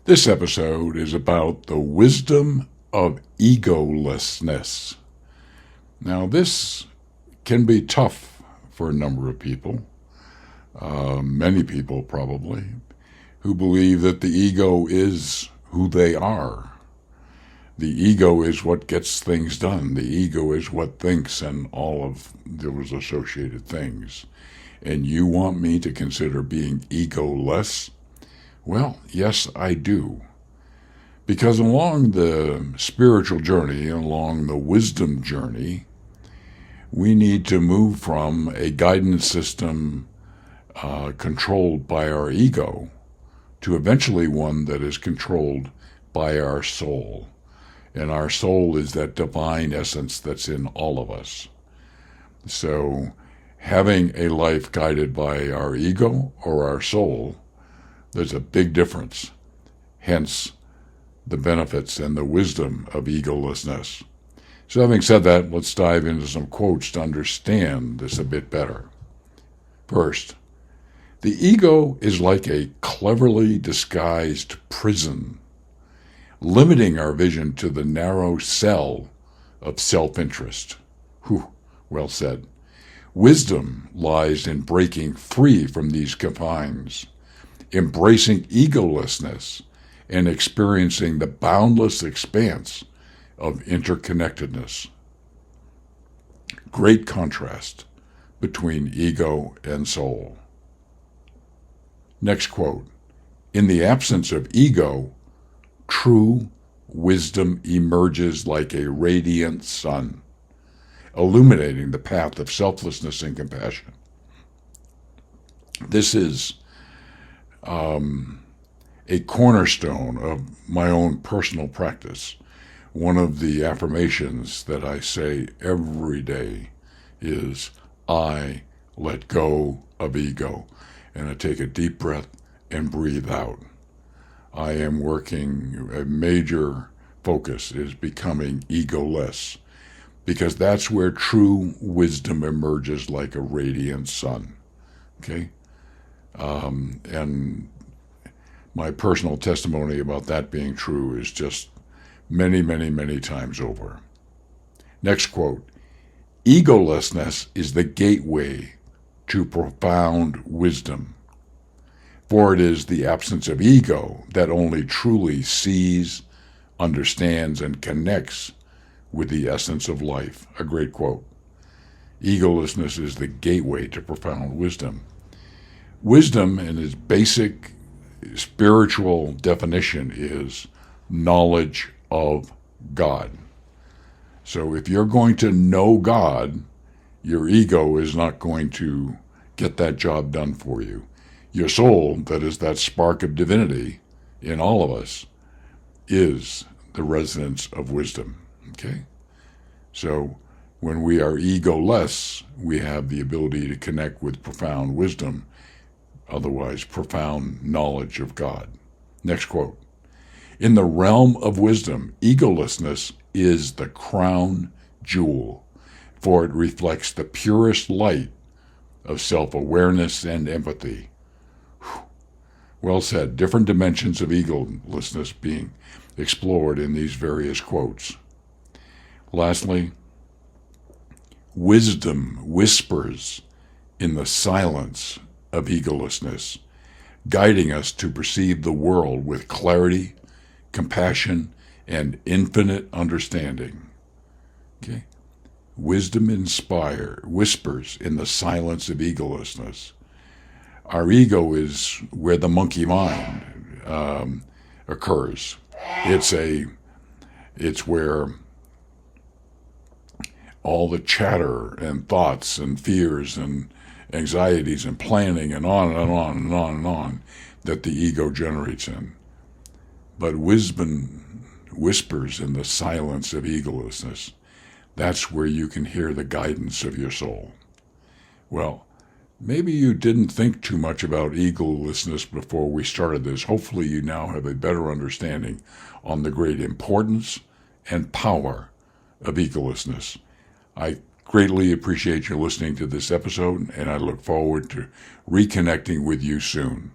This episode is about the wisdom of egolessness. Now, this can be tough for a number of people, many people probably, who believe that the ego is who they are. The ego is what gets things done. The ego is what thinks and all of those associated things. And you want me to consider being egoless? Well, yes, I do. Because along the spiritual journey, along the wisdom journey, we need to move from a guidance system controlled by our ego to eventually one that is controlled by our soul. And our soul is that divine essence that's in all of us. So having a life guided by our ego or our soul, there's a big difference. Hence, the benefits and the wisdom of egolessness. So having said that, let's dive into some quotes to understand this a bit better. First, the ego is like a cleverly disguised prison, limiting our vision to the narrow cell of self-interest. Whew, well said. Wisdom lies in breaking free from these confines, embracing egolessness, and experiencing the boundless expanse of interconnectedness. Great contrast between ego and soul. Next quote. In the absence of ego, true wisdom emerges like a radiant sun, illuminating the path of selflessness and compassion. This is a cornerstone of my own personal practice. One of the affirmations that I say every day is, I let go of ego. And I take a deep breath and breathe out. I am working, a major focus is becoming egoless, because that's where true wisdom emerges like a radiant sun. Okay? And my personal testimony about that being true is just many, many, many times over. Next quote. Egolessness is the gateway to profound wisdom, for it is the absence of ego that only truly sees, understands, and connects with the essence of life. A great quote. Egolessness is the gateway to profound wisdom. Wisdom, in its basic spiritual definition, is knowledge of God. So if you're going to know God, your ego is not going to get that job done for you. Your soul, that is that spark of divinity in all of us, is the residence of wisdom. Okay? So when we are egoless, we have the ability to connect with profound wisdom, otherwise profound knowledge of God. Next quote. In the realm of wisdom, egolessness is the crown jewel, for it reflects the purest light of self-awareness and empathy. Whew. Well said. Different dimensions of egolessness being explored in these various quotes. Lastly, wisdom whispers in the silence of egolessness, guiding us to perceive the world with clarity, compassion, and infinite understanding. Okay? Wisdom whispers in the silence of egolessness. Our ego is where the monkey mind occurs. It's where all the chatter and thoughts and fears and anxieties and planning and on and on and on and on that the ego generates in. But wisdom whispers in the silence of egolessness. That's where you can hear the guidance of your soul. Well, maybe you didn't think too much about egolessness before we started this. Hopefully you now have a better understanding on the great importance and power of egolessness. I greatly appreciate you listening to this episode, and I look forward to reconnecting with you soon.